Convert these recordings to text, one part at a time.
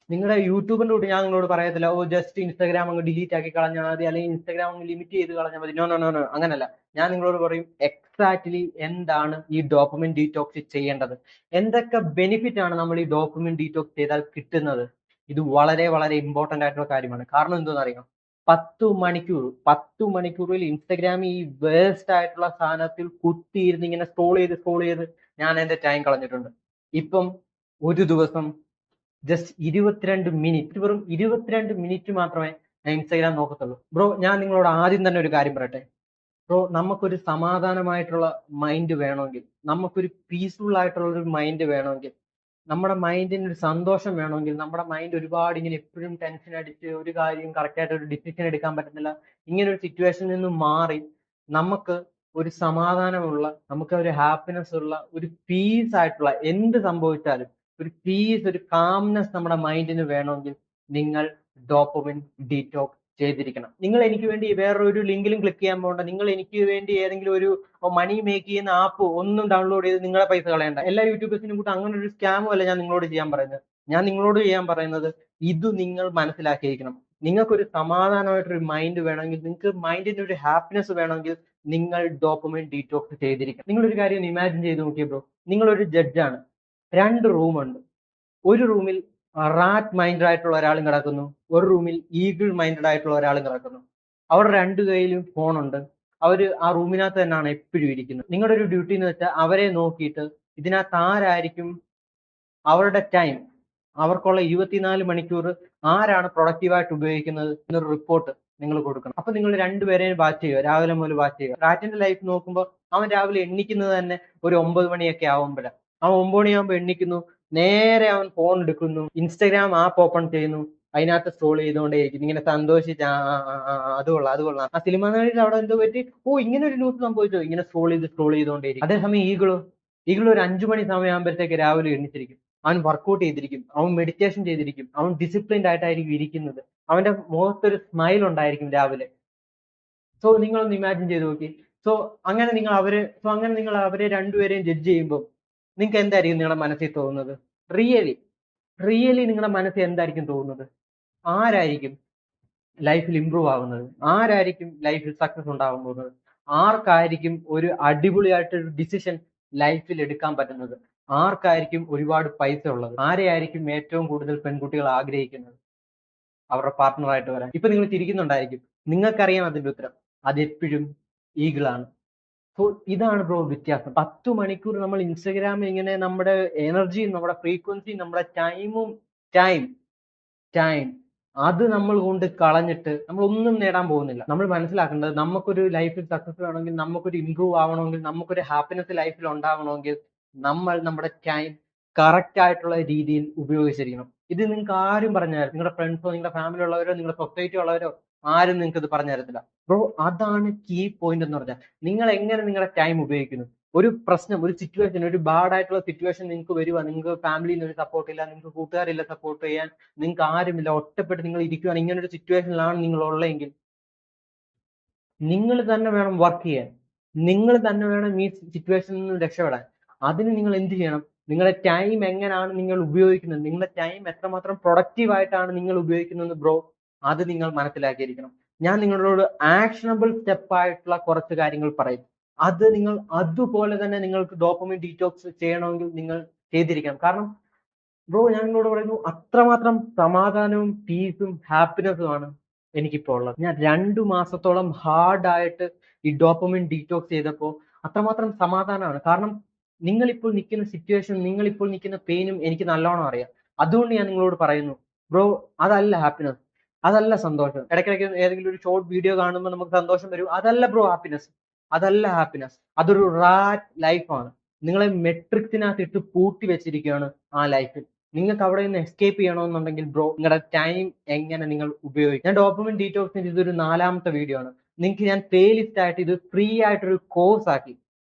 നിങ്ങളുടെ യൂട്യൂബിന്റെ കൂട്ടി ഞാൻ നിങ്ങളോട് പറയത്തില്ല, ഓ ജസ്റ്റ് ഇൻസ്റ്റാഗ്രാം അങ്ങ് ഡിലീറ്റ് ആക്കി കളഞ്ഞാൽ മതി, അല്ലെങ്കിൽ ഇൻസ്റ്റാഗ്രാം അങ്ങ് ലിമിറ്റ് ചെയ്ത് കളഞ്ഞാൽ മതി. നോ നോ നോ നോ, അങ്ങനല്ല. ഞാൻ നിങ്ങളോട് പറയും എക്സാക്ട്ലി എന്താണ് ഈ ഡോപ്പമിൻ ഡീറ്റോക്സ് ചെയ്യേണ്ടത്, എന്തൊക്കെ ബെനിഫിറ്റ് ആണ് നമ്മൾ ഈ ഡോപ്പമിൻ ഡീറ്റോക്സ് ചെയ്താൽ കിട്ടുന്നത്. ഇത് വളരെ വളരെ ഇമ്പോർട്ടന്റ് ആയിട്ടുള്ള കാര്യമാണ്. കാരണം എന്തെന്ന് അറിയാം, 10 മണിക്കൂറിൽ ഇൻസ്റ്റാഗ്രാമിൽ ഈ വേസ്റ്റ് ആയിട്ടുള്ള സാധനത്തിൽ കുത്തിയിരുന്ന് ഇങ്ങനെ സ്ക്രോൾ ചെയ്ത് ഞാൻ എന്റെ ടൈം കളഞ്ഞിട്ടുണ്ട്. ഇപ്പം ഒരു ദിവസം ജസ്റ്റ് 22 മിനിറ്റ്, വെറും 22 മിനിറ്റ് മാത്രമേ ഞാൻ ഇൻസ്റ്റാഗ്രാം നോക്കത്തുള്ളൂ. ബ്രോ ഞാൻ നിങ്ങളോട് ആദ്യം തന്നെ ഒരു കാര്യം പറയട്ടെ. ബ്രോ നമുക്കൊരു സമാധാനമായിട്ടുള്ള മൈൻഡ് വേണമെങ്കിൽ, നമുക്കൊരു പീസ്ഫുൾ ആയിട്ടുള്ള ഒരു മൈൻഡ് വേണമെങ്കിൽ, നമ്മുടെ മൈൻഡിന് ഒരു സന്തോഷം വേണമെങ്കിൽ, നമ്മുടെ മൈൻഡ് ഒരുപാട് ഇങ്ങനെ എപ്പോഴും ടെൻഷൻ അടിച്ച് ഒരു കാര്യം കറക്റ്റ് ആയിട്ട് ഒരു ഡിസിഷൻ എടുക്കാൻ പറ്റുന്നില്ല, ഇങ്ങനെ ഒരു സിറ്റുവേഷനിൽ നിന്ന് മാറി നമുക്ക് ഒരു സമാധാനമുള്ള, നമുക്ക് ഒരു ഹാപ്പിനെസ് ഉള്ള, ഒരു പീസ് ആയിട്ടുള്ള, എന്ത് സംഭവിച്ചാലും ഒരു പീസ്, ഒരു കാംനെസ് നമ്മുടെ മൈൻഡിന് വേണമെങ്കിൽ നിങ്ങൾ ഡോപ്പമിൻ ഡീറ്റോക്സ് ചെയ്തിരിക്കണം. നിങ്ങൾ എനിക്ക് വേണ്ടി വേറൊരു ലിങ്കിലും ക്ലിക്ക് ചെയ്യാൻ പോകണ്ട. നിങ്ങൾ എനിക്ക് വേണ്ടി ഏതെങ്കിലും ഒരു മണി മേക്ക് ചെയ്യുന്ന ആപ്പ് ഒന്നും ഡൗൺലോഡ് ചെയ്ത് നിങ്ങളെ പൈസ കളയണ്ട. എല്ലാ യൂട്യൂബേഴ്സിനും കൂട്ട് അങ്ങനെ ഒരു സ്കാമും അല്ല ഞാൻ നിങ്ങളോട് ചെയ്യാൻ പറയുന്നത്. ഞാൻ നിങ്ങളോട് ചെയ്യാൻ പറയുന്നത് ഇത് നിങ്ങൾ മനസ്സിലാക്കിയിരിക്കണം. നിങ്ങൾക്കൊരു സമാധാനമായിട്ടൊരു മൈൻഡ് വേണമെങ്കിൽ, നിങ്ങൾക്ക് മൈൻഡിന് ഒരു ഹാപ്പിനെസ് വേണമെങ്കിൽ നിങ്ങൾ ഡോപ്പമിൻ ഡീറ്റോക്സ് ചെയ്തിരിക്കണം. നിങ്ങളൊരു കാര്യം ഇമാജിൻ ചെയ്ത് നോക്കിയ ബ്രോ, നിങ്ങളൊരു ജഡ്ജാണ്. 2 റൂമുണ്ട്. ഒരു റൂമിൽ റാറ്റ് മൈൻഡഡ് ആയിട്ടുള്ള ഒരാളും കിടക്കുന്നു, ഒരു റൂമിൽ ഈഗിൾ മൈൻഡഡ് ആയിട്ടുള്ള ഒരാളും കിടക്കുന്നു. അവരുടെ 2 കൈയിലും ഫോണുണ്ട്. അവര് ആ റൂമിനകത്ത് തന്നെയാണ് എപ്പോഴും ഇരിക്കുന്നത്. നിങ്ങളുടെ ഒരു ഡ്യൂട്ടി എന്ന് വെച്ചാൽ അവരെ നോക്കിയിട്ട് ഇതിനകത്ത് ആരായിരിക്കും അവരുടെ ടൈം, അവർക്കുള്ള 24 മണിക്കൂർ ആരാണ് പ്രൊഡക്റ്റീവായിട്ട് ഉപയോഗിക്കുന്നത് എന്നൊരു റിപ്പോർട്ട് നിങ്ങൾ കൊടുക്കണം. അപ്പൊ നിങ്ങൾ 2 പേരെയും വാച്ച് ചെയ്യുക, രാവിലെ മുതൽ വാച്ച് ചെയ്യുക. റാറ്റിന്റെ ലൈഫ് നോക്കുമ്പോൾ അവൻ രാവിലെ എണ്ണിക്കുന്നത് തന്നെ ഒരു 9 മണിയൊക്കെ ആവുമ്പോഴാണ്. അവൻ 9 മണിയാകുമ്പോൾ എണ്ണിക്കുന്നു, നേരെ അവൻ ഫോൺ എടുക്കുന്നു, ഇൻസ്റ്റാഗ്രാം ആപ്പ് ഓപ്പൺ ചെയ്യുന്നു, അതിനകത്ത് സ്ക്രോൾ ചെയ്തുകൊണ്ടേയിരിക്കും, ഇങ്ങനെ സന്തോഷിച്ച് അത് കൊള്ളാം അത് കൊള്ളാം. ആ സിനിമ നടിയുടെ അവിടെ എന്തോ പറ്റി, ഓ ഇങ്ങനെ ഒരു ന്യൂസ് സംഭവിച്ചോ, ഇങ്ങനെ സ്ക്രോൾ ചെയ്തുകൊണ്ടേയിരിക്കും. അതേസമയം ഈഗിൾ ഒരു 5 മണി സമയമാകുമ്പോഴത്തേക്ക് രാവിലെ എണ്ണിച്ചിരിക്കും. അവൻ വർക്കൗട്ട് ചെയ്തിരിക്കും, അവൻ മെഡിറ്റേഷൻ ചെയ്തിരിക്കും, അവൻ ഡിസിപ്ലിൻഡ് ആയിട്ടായിരിക്കും ഇരിക്കുന്നത്, അവന്റെ മുഖത്തൊരു സ്മൈൽ ഉണ്ടായിരിക്കും രാവിലെ. സോ നിങ്ങളൊന്ന് ഇമാജിൻ ചെയ്ത് നോക്കി. അങ്ങനെ നിങ്ങൾ അവരെ 2 പേരെയും ജഡ്ജ് ചെയ്യുമ്പോൾ നിങ്ങൾക്ക് എന്തായിരിക്കും നിങ്ങളുടെ മനസ്സിൽ തോന്നുന്നത്? റിയലി റിയലി നിങ്ങളുടെ മനസ്സിൽ എന്തായിരിക്കും തോന്നുന്നത്? ആരായിരിക്കും ലൈഫിൽ ഇമ്പ്രൂവ് ആവുന്നത്? ആരായിരിക്കും ലൈഫിൽ സക്സസ് ഉണ്ടാവാൻ പോകുന്നത്? ആർക്കായിരിക്കും ഒരു അടിപൊളിയായിട്ടൊരു ഡിസിഷൻ ലൈഫിൽ എടുക്കാൻ പറ്റുന്നത്? ആർക്കായിരിക്കും ഒരുപാട് പൈസ ഉള്ളത്? ആരെയായിരിക്കും ഏറ്റവും കൂടുതൽ പെൺകുട്ടികൾ ആഗ്രഹിക്കുന്നത് അവരുടെ പാർട്ട്ണറായിട്ട് വരാൻ? ഇപ്പൊ നിങ്ങൾ ചിരിക്കുന്നുണ്ടായിരിക്കും, നിങ്ങൾക്കറിയാം അതിന്റെ ഉത്തരം. അതെപ്പോഴും ഈഗിളാണ്. സോ ഇതാണ് ബ്രോ വ്യത്യാസം. 10 മണിക്കൂർ നമ്മൾ ഇൻസ്റ്റഗ്രാമിൽ ഇങ്ങനെ നമ്മുടെ എനർജിയും നമ്മുടെ ഫ്രീക്വൻസിയും നമ്മുടെ ടൈം ടൈം അത് നമ്മൾ കൊണ്ട് കളഞ്ഞിട്ട് നമ്മൾ ഒന്നും നേടാൻ പോകുന്നില്ല. നമ്മൾ മനസ്സിലാക്കേണ്ടത്, നമുക്കൊരു ലൈഫിൽ സക്സസ് വേണമെങ്കിൽ, നമുക്കൊരു ഇമ്പ്രൂവ് ആവണമെങ്കിൽ, നമുക്കൊരു ഹാപ്പിനെസ് ലൈഫിൽ ഉണ്ടാവണമെങ്കിൽ നമ്മൾ നമ്മുടെ ടൈം കറക്റ്റ് ആയിട്ടുള്ള രീതിയിൽ ഉപയോഗിച്ചിരിക്കണം. ഇത് നിങ്ങൾക്ക് ആരും പറഞ്ഞു തരും, നിങ്ങളുടെ ഫ്രണ്ട്സോ നിങ്ങളുടെ ഫാമിലി ഉള്ളവരോ നിങ്ങളുടെ സൊസൈറ്റി ഉള്ളവരോ ആരും നിങ്ങൾക്ക് ഇത് പറഞ്ഞു തരത്തില്ല. ബ്രോ അതാണ് കീ പോയിന്റ് എന്ന് പറഞ്ഞാൽ, നിങ്ങൾ എങ്ങനെ നിങ്ങളുടെ ടൈം ഉപയോഗിക്കുന്നു. ഒരു പ്രശ്നം, ഒരു സിറ്റുവേഷൻ, ഒരു ബാഡ് ആയിട്ടുള്ള സിറ്റുവേഷൻ നിങ്ങൾക്ക് വരുക, നിങ്ങൾക്ക് ഫാമിലിയിൽ നിന്ന് ഒരു സപ്പോർട്ട് ഇല്ല, നിങ്ങൾക്ക് കൂട്ടുകാരില്ല സപ്പോർട്ട് ചെയ്യാൻ, നിങ്ങൾക്ക് ആരുമില്ല, ഒറ്റപ്പെട്ട് നിങ്ങൾ ഇരിക്കുകയാണ്, ഇങ്ങനെ ഒരു സിറ്റുവേഷനിലാണ് നിങ്ങൾ ഉള്ളതെങ്കിൽ നിങ്ങൾ തന്നെ വേണം വർക്ക് ചെയ്യാൻ. നിങ്ങൾ തന്നെ വേണം ഈ സിറ്റുവേഷനിൽ നിന്ന് രക്ഷപ്പെടാൻ. അതിന് നിങ്ങൾ എന്ത് ചെയ്യണം? നിങ്ങളുടെ ടൈം എങ്ങനെയാണ് നിങ്ങൾ ഉപയോഗിക്കുന്നത്, നിങ്ങളുടെ ടൈം എത്രമാത്രം പ്രൊഡക്റ്റീവ് ആയിട്ടാണ് നിങ്ങൾ ഉപയോഗിക്കുന്നത് ബ്രോ, അത് നിങ്ങൾ മനസ്സിലാക്കിയിരിക്കണം. ഞാൻ നിങ്ങളോട് ആക്ഷണബിൾ സ്റ്റെപ്പ് ആയിട്ടുള്ള കുറച്ച് കാര്യങ്ങൾ പറയും. അത് നിങ്ങൾ അതുപോലെ തന്നെ നിങ്ങൾക്ക് ഡോപ്പമിൻ ഡീറ്റോക്സ് ചെയ്യണമെങ്കിൽ നിങ്ങൾ ചെയ്തിരിക്കണം. കാരണം ബ്രോ ഞാൻ നിങ്ങളോട് പറയുന്നു, അത്രമാത്രം സമാധാനവും പീസും ഹാപ്പിനെസ്സുമാണ് എനിക്കിപ്പോൾ ഉള്ളത്. ഞാൻ 2 മാസത്തോളം ഹാർഡായിട്ട് ഈ ഡോപ്പമിൻ ഡീറ്റോക്സ് ചെയ്തപ്പോൾ അത്രമാത്രം സമാധാനമാണ്. കാരണം നിങ്ങളിപ്പോൾ നിൽക്കുന്ന സിറ്റുവേഷൻ, നിങ്ങളിപ്പോൾ നിൽക്കുന്ന പെയിനും എനിക്ക് നല്ലോണം അറിയാം. അതുകൊണ്ട് ഞാൻ നിങ്ങളോട് പറയുന്നു ബ്രോ, അതല്ല ഹാപ്പിനെസ്, അതല്ല സന്തോഷം. ഇടയ്ക്കിടയ്ക്ക് ഏതെങ്കിലും ഒരു ഷോർട്ട് വീഡിയോ കാണുമ്പോൾ നമുക്ക് സന്തോഷം വരും, അതല്ല ബ്രോ ഹാപ്പിനെസ്. അതല്ല ഹാപ്പിനെസ്, അതൊരു റാറ്റ് ലൈഫാണ്. നിങ്ങളെ മെട്രിക്സിനകത്ത് ഇട്ട് പൂട്ടി വെച്ചിരിക്കുകയാണ് ആ ലൈഫിൽ. നിങ്ങൾക്ക് അവിടെ നിന്ന് എസ്കേപ്പ് ചെയ്യണമെന്നുണ്ടെങ്കിൽ ബ്രോ, നിങ്ങളുടെ ടൈം എങ്ങനെ നിങ്ങൾ ഉപയോഗിക്കും. ഞാൻ ഡോപ്പമിൻ ഡീറ്റോക്സിന്റെ ഇതൊരു 4ാമത്തെ വീഡിയോ ആണ്. നിങ്ങൾക്ക് ഞാൻ പ്ലേലിസ്റ്റ് ആയിട്ട് ഇത് ഫ്രീ ആയിട്ടൊരു കോഴ്സ് ആക്കി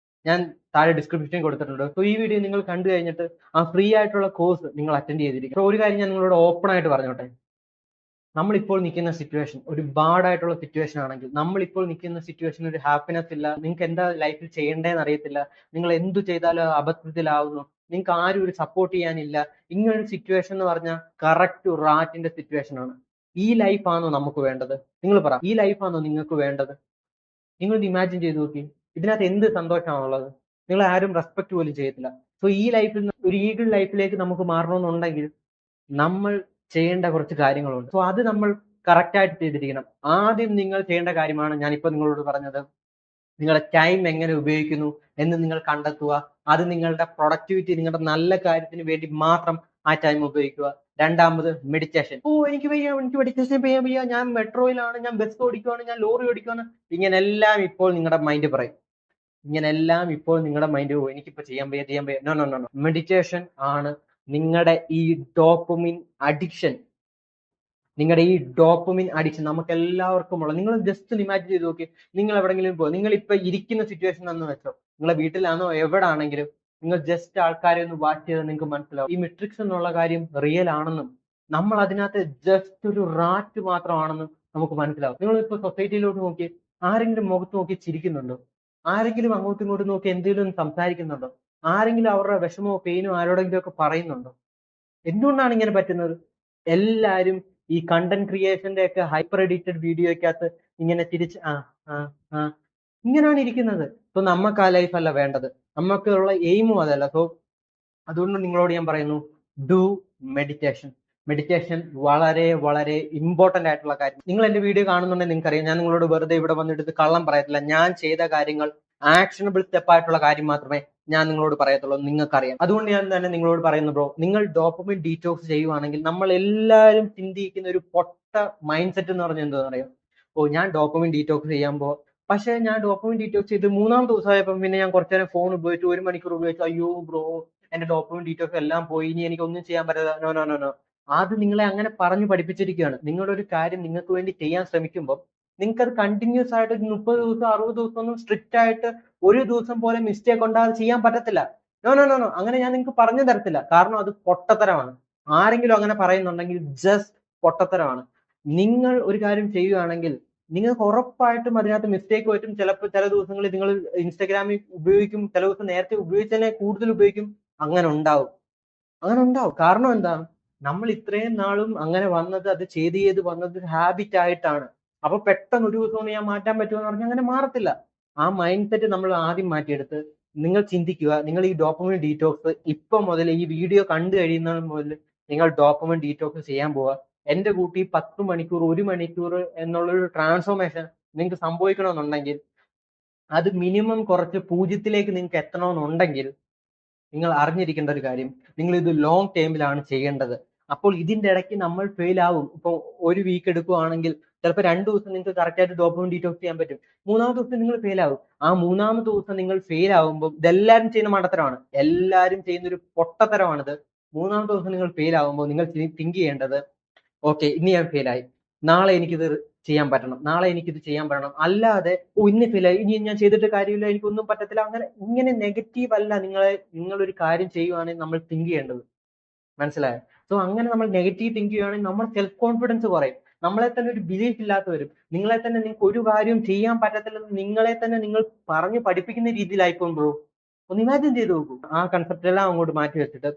ഞാൻ താഴെ ഡിസ്ക്രിപ്ഷൻ കൊടുത്തിട്ടുണ്ട്. സോ ഈ വീഡിയോ നിങ്ങൾ കണ്ടു കഴിഞ്ഞിട്ട് ആ ഫ്രീ ആയിട്ടുള്ള കോഴ്സ് നിങ്ങൾ അറ്റൻഡ് ചെയ്തിരിക്കും. സോ ഒരു കാര്യം ഞാൻ നിങ്ങളോട് ഓപ്പൺ ആയിട്ട് പറഞ്ഞോട്ടെ, നമ്മളിപ്പോൾ നിൽക്കുന്ന സിറ്റുവേഷൻ ഒരു ബാഡ് ആയിട്ടുള്ള സിറ്റുവേഷൻ ആണെങ്കിൽ, നമ്മളിപ്പോൾ നിൽക്കുന്ന സിറ്റുവേഷൻ ഒരു ഹാപ്പിനെസ് ഇല്ല, നിങ്ങൾക്ക് എന്താ ലൈഫിൽ ചെയ്യേണ്ടതെന്ന് അറിയത്തില്ല, നിങ്ങൾ എന്തു ചെയ്താലും അബദ്ധത്തിലാവുന്നു, നിങ്ങൾക്ക് ആരും ഒരു സപ്പോർട്ട് ചെയ്യാനില്ല. ഇങ്ങനൊരു സിറ്റുവേഷൻ എന്ന് പറഞ്ഞാൽ കറക്റ്റ് റാറ്റിന്റെ സിറ്റുവേഷൻ ആണ്. ഈ ലൈഫാണോ നമുക്ക് വേണ്ടത്? നിങ്ങൾ പറ, ഈ ലൈഫാണോ നിങ്ങൾക്ക് വേണ്ടത്? നിങ്ങൾ ഇമാജിൻ ചെയ്ത് നോക്കി, ഇതിനകത്ത് എന്ത് സന്തോഷമാണുള്ളത്? നിങ്ങൾ ആരും റെസ്പെക്ട് പോലും ചെയ്യത്തില്ല. സോ ഈ ലൈഫിൽ നിന്ന് ഒരു ഈഗിൾ ലൈഫിലേക്ക് നമുക്ക് മാറണമെന്നുണ്ടെങ്കിൽ നമ്മൾ ചെയ്യേണ്ട കുറച്ച് കാര്യങ്ങളുണ്ട്. സോ അത് നമ്മൾ കറക്റ്റ് ആയിട്ട് ചെയ്തിരിക്കണം. ആദ്യം നിങ്ങൾ ചെയ്യേണ്ട കാര്യമാണ് ഞാനിപ്പോ നിങ്ങളോട് പറഞ്ഞത്. നിങ്ങളുടെ ടൈം എങ്ങനെ ഉപയോഗിക്കുന്നു എന്ന് നിങ്ങൾ കണ്ടെത്തുക. അത് നിങ്ങളുടെ പ്രൊഡക്ടിവിറ്റി, നിങ്ങളുടെ നല്ല കാര്യത്തിന് വേണ്ടി മാത്രം ആ ടൈം ഉപയോഗിക്കുക. രണ്ടാമത് മെഡിറ്റേഷൻ. എനിക്ക് വയ്യ, എനിക്ക് മെഡിറ്റേഷൻ ചെയ്യാൻ വയ്യ, ഞാൻ മെട്രോയിലാണ്, ഞാൻ ബസ് ഓടിക്കുവാണ്, ഞാൻ ലോറി ഓടിക്കുവാണ്, ഇങ്ങനെല്ലാം ഇപ്പോൾ നിങ്ങളുടെ മൈൻഡ് പറയും. ഇങ്ങനെല്ലാം ഇപ്പോൾ നിങ്ങളുടെ മൈൻഡ് പോകും, എനിക്കിപ്പോ ചെയ്യാൻ വയ്യ. No no no no. Meditation ആണ് നിങ്ങളുടെ ഈ ഡോപ്പമിൻ അഡിക്ഷൻ, നമുക്ക് എല്ലാവർക്കും ഉള്ള. നിങ്ങൾ ജസ്റ്റ് ഇമാജിൻ ചെയ്ത് നോക്കി, നിങ്ങൾ എവിടെങ്കിലും പോകും, നിങ്ങൾ ഇപ്പൊ ഇരിക്കുന്ന സിറ്റുവേഷൻ എന്ന് വെച്ചോ, നിങ്ങളെ വീട്ടിലാണോ എവിടെ ആണെങ്കിലും, നിങ്ങൾ ജസ്റ്റ് ആൾക്കാരെ ഒന്ന് വാച്ച് ചെയ്താൽ നിങ്ങൾക്ക് മനസ്സിലാവും ഈ മെട്രിക്സ് എന്നുള്ള കാര്യം റിയൽ ആണെന്നും നമ്മൾ അതിനകത്ത് ജസ്റ്റ് ഒരു റാറ്റ് മാത്രമാണെന്നും നമുക്ക് മനസ്സിലാവും. നിങ്ങൾ ഇപ്പൊ സൊസൈറ്റിയിലോട്ട് നോക്കി, ആരെങ്കിലും മുഖത്ത് നോക്കി ചിരിക്കുന്നുണ്ടോ? ആരെങ്കിലും അങ്ങോട്ടും ഇങ്ങോട്ടും നോക്കി എന്തെങ്കിലും സംസാരിക്കുന്നുണ്ടോ? ആരെങ്കിലും അവരുടെ വിഷമോ പെയിനോ ആരോടെങ്കിലും ഒക്കെ പറയുന്നുണ്ടോ? എന്തുകൊണ്ടാണ് ഇങ്ങനെ പറ്റുന്നത്? എല്ലാരും ഈ കണ്ടന്റ് ക്രിയേഷന്റെ ഒക്കെ ഹൈപ്പർ എഡിറ്റഡ് വീഡിയോയ്ക്കകത്ത് ഇങ്ങനെ തിരിച്ച് ആ ആ ഇങ്ങനെയാണ് ഇരിക്കുന്നത്. സോ നമുക്ക് ആ ലൈഫ് അല്ല വേണ്ടത്, നമുക്കുള്ള എയിമും അതല്ല. സോ അതുകൊണ്ട് നിങ്ങളോട് ഞാൻ പറയുന്നു, ഡു മെഡിറ്റേഷൻ. മെഡിറ്റേഷൻ വളരെ വളരെ ഇമ്പോർട്ടന്റ് ആയിട്ടുള്ള കാര്യം. നിങ്ങൾ എന്റെ വീഡിയോ കാണുന്നുണ്ടെങ്കിൽ നിങ്ങൾക്കറിയാം, ഞാൻ നിങ്ങളോട് വെറുതെ ഇവിടെ വന്നിട്ട് കള്ളം പറയത്തില്ല. ഞാൻ ചെയ്ത കാര്യങ്ങൾ ആക്ഷനബിൾ സ്റ്റെപ്പ് ആയിട്ടുള്ള കാര്യം മാത്രമേ ഞാൻ നിങ്ങളോട് പറയത്തുള്ളൂ, നിങ്ങൾക്കറിയാം. അതുകൊണ്ട് ഞാൻ തന്നെ നിങ്ങളോട് പറയുന്നു ബ്രോ, നിങ്ങൾ ഡോപ്പമിൻ ഡീറ്റോക്സ് ചെയ്യുവാണെങ്കിൽ, നമ്മൾ എല്ലാവരും ചിന്തിക്കുന്ന ഒരു പൊട്ട മൈൻഡ് സെറ്റ് എന്ന് പറഞ്ഞാൽ എന്താണെന്ന് അറിയാം? ഞാൻ ഡോപ്പമിൻ ഡീറ്റോക്സ് ചെയ്യാൻ പക്ഷെ ഞാൻ ഡോപ്പമിൻ ഡീറ്റോക്സ് ചെയ്ത് 3-ാം ദിവസമായപ്പോൾ പിന്നെ ഞാൻ കുറച്ചു നേരം ഫോൺ ഉപയോഗിച്ചു, 1 മണിക്കൂർ ഉപയോഗിച്ചു, അയ്യോ ബ്രോ എന്റെ ഡോപ്പമിൻ ഡീറ്റോക്സ് എല്ലാം പോയി, ഇനി എനിക്ക് ഒന്നും ചെയ്യാൻ പറ്റില്ല. No no no no. അത് നിങ്ങളെ അങ്ങനെ പറഞ്ഞു പഠിപ്പിച്ചിരിക്കുകയാണ്. നിങ്ങളൊരു കാര്യം നിങ്ങൾക്ക് വേണ്ടി ചെയ്യാൻ ശ്രമിക്കുമ്പോൾ നിങ്ങൾക്ക് അത് കണ്ടിന്യൂസ് ആയിട്ട് 30 ദിവസം 60 ദിവസം ഒന്നും സ്ട്രിക്റ്റ് ആയിട്ട് ഒരു ദിവസം പോലെ മിസ്റ്റേക്ക് ഉണ്ടാകാതെ ചെയ്യാൻ പറ്റത്തില്ല. No no no no. അങ്ങനെ ഞാൻ നിങ്ങൾക്ക് പറഞ്ഞു തരത്തില്ല, കാരണം അത് പൊട്ടത്തരമാണ്. ആരെങ്കിലും അങ്ങനെ പറയുന്നുണ്ടെങ്കിൽ ജസ്റ്റ് പൊട്ടത്തരമാണ്. നിങ്ങൾ ഒരു കാര്യം ചെയ്യുകയാണെങ്കിൽ നിങ്ങൾക്ക് ഉറപ്പായിട്ടും അതിനകത്ത് മിസ്റ്റേക്ക് പറ്റും. ചിലപ്പോൾ ചില ദിവസങ്ങളിൽ നിങ്ങൾ ഇൻസ്റ്റാഗ്രാമിൽ ഉപയോഗിക്കും, ചില ദിവസം നേരത്തെ ഉപയോഗിച്ചതിനെ കൂടുതൽ ഉപയോഗിക്കും. അങ്ങനെ ഉണ്ടാവും. കാരണം എന്താണ്? നമ്മൾ ഇത്രയും നാളും അങ്ങനെ വന്നത്, അത് ചെയ്ത് വന്നത് ഹാബിറ്റ് ആയിട്ടാണ്. അപ്പൊ പെട്ടെന്ന് ഒരു ദിവസം കൊണ്ട് ഞാൻ മാറ്റാൻ പറ്റുമെന്ന് പറഞ്ഞാൽ അങ്ങനെ മാറത്തില്ല. ആ മൈൻഡ് സെറ്റ് നമ്മൾ ആദ്യം മാറ്റിയെടുത്ത് നിങ്ങൾ ചിന്തിക്കുക, നിങ്ങൾ ഈ ഡോപ്പമിൻ ഡീറ്റോക്സ് ഇപ്പൊ മുതൽ, ഈ വീഡിയോ കണ്ടു കഴിയുന്നത് മുതൽ നിങ്ങൾ ഡോപ്പമിൻ ഡീറ്റോക്സ് ചെയ്യാൻ പോവുക. എന്റെ കൂട്ടി 10 മണിക്കൂർ 1 മണിക്കൂർ എന്നുള്ളൊരു ട്രാൻസ്ഫോർമേഷൻ നിങ്ങൾക്ക് സംഭവിക്കണമെന്നുണ്ടെങ്കിൽ, അത് മിനിമം കുറച്ച് 0-ലേക്ക് നിങ്ങൾക്ക് എത്തണമെന്നുണ്ടെങ്കിൽ നിങ്ങൾ അറിഞ്ഞിരിക്കേണ്ട ഒരു കാര്യം, നിങ്ങൾ ഇത് ലോങ് ടേമിലാണ് ചെയ്യേണ്ടത്. അപ്പോൾ ഇതിന്റെ ഇടയ്ക്ക് നമ്മൾ ഫെയിൽ ആവും. ഇപ്പൊ ഒരു വീക്ക് എടുക്കുകയാണെങ്കിൽ ചിലപ്പോൾ 2 ദിവസം നിങ്ങൾക്ക് കറക്റ്റ് ആയിട്ട് ഡോപ്പമിൻ ഡീറ്റോക്സ് ചെയ്യാൻ പറ്റും. 3-ാമത്തെ ദിവസം നിങ്ങൾ ഫെയിൽ ആവും. ആ 3-ാമത്തെ ദിവസം നിങ്ങൾ ഫെയിൽ ആവുമ്പോൾ, ഇതെല്ലാവരും ചെയ്യുന്ന മണ്ടത്തരമാണ്, എല്ലാവരും ചെയ്യുന്ന ഒരു പൊട്ടത്തരമാണിത്. 3-ാമത്തെ ദിവസം നിങ്ങൾ ഫെയിൽ ആവുമ്പോൾ നിങ്ങൾ തിങ്ക് ചെയ്യേണ്ടത്, ഓക്കെ ഇന്ന് ഞാൻ ഫെയിൽ ആയി, നാളെ എനിക്കിത് ചെയ്യാൻ പറ്റണം, നാളെ എനിക്കിത് ചെയ്യാൻ പറ്റണം. അല്ലാതെ ഇന്ന് ഫെയിൽ ആയി, ഇനി ഞാൻ ചെയ്തിട്ട് കാര്യമില്ല, എനിക്കൊന്നും പറ്റത്തില്ല, ഇങ്ങനെ നെഗറ്റീവ് അല്ല നിങ്ങളൊരു കാര്യം ചെയ്യുവാണെങ്കിൽ നമ്മൾ തിങ്ക് ചെയ്യേണ്ടത്. മനസ്സിലായോ? സോ അങ്ങനെ നമ്മൾ നെഗറ്റീവ് തിങ്ക് ചെയ്യുകയാണെങ്കിൽ നമ്മൾ സെൽഫ് കോൺഫിഡൻസ് കുറയും. നമ്മളെ തന്നെ ഒരു ബിലീഫ് ഇല്ലാത്ത വരും. നിങ്ങളെ തന്നെ നിങ്ങൾക്ക് ഒരു കാര്യവും ചെയ്യാൻ പറ്റത്തില്ലെന്ന് നിങ്ങളെ തന്നെ നിങ്ങൾ പറഞ്ഞ് പഠിപ്പിക്കുന്ന രീതിയിലായിപ്പോകും ബ്രോ. ഒന്ന് ഇമാജിൻ ചെയ്ത് നോക്കൂ. ആ കൺസെപ്റ്റ് എല്ലാം അങ്ങോട്ട് മാറ്റി വെച്ചിട്ട്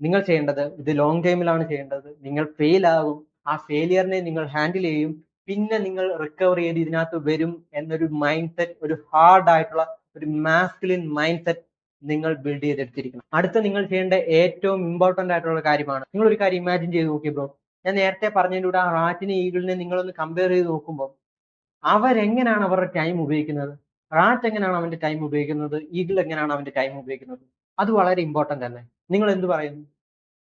നിങ്ങൾ ചെയ്യേണ്ടത്, ഇത് ലോങ് ടൈമിലാണ് ചെയ്യേണ്ടത്. നിങ്ങൾ ഫെയിൽ ആകും, ആ ഫെയിലിയറിനെ നിങ്ങൾ ഹാൻഡിൽ ചെയ്യും, പിന്നെ നിങ്ങൾ റിക്കവർ ചെയ്ത് ഇതിനകത്ത് വരും എന്നൊരു മൈൻഡ് സെറ്റ്, ഒരു ഹാർഡ് ആയിട്ടുള്ള ഒരു മാസ്കുലിൻ മൈൻഡ് സെറ്റ് നിങ്ങൾ ബിൽഡ് ചെയ്തെടുത്തിരിക്കണം. അടുത്ത നിങ്ങൾ ചെയ്യേണ്ട ഏറ്റവും ഇമ്പോർട്ടന്റ് ആയിട്ടുള്ള കാര്യമാണ്, നിങ്ങൾ ഒരു കാര്യം ഇമാജിൻ ചെയ്ത് നോക്കി ബ്രോ. ഞാൻ നേരത്തെ പറഞ്ഞതിൻ്റെ കൂടെ ആ റാറ്റിനെ ഈഗിളിനെ നിങ്ങളൊന്ന് കമ്പയർ ചെയ്ത് നോക്കുമ്പോൾ അവരെങ്ങനെയാണ് അവരുടെ ടൈം ഉപയോഗിക്കുന്നത്? റാറ്റ് എങ്ങനെയാണ് അവന്റെ ടൈം ഉപയോഗിക്കുന്നത്? ഈഗിൾ എങ്ങനെയാണ് അവന്റെ ടൈം ഉപയോഗിക്കുന്നത്? അത് വളരെ ഇമ്പോർട്ടന്റ് തന്നെ. നിങ്ങൾ എന്ത് പറയുന്നു?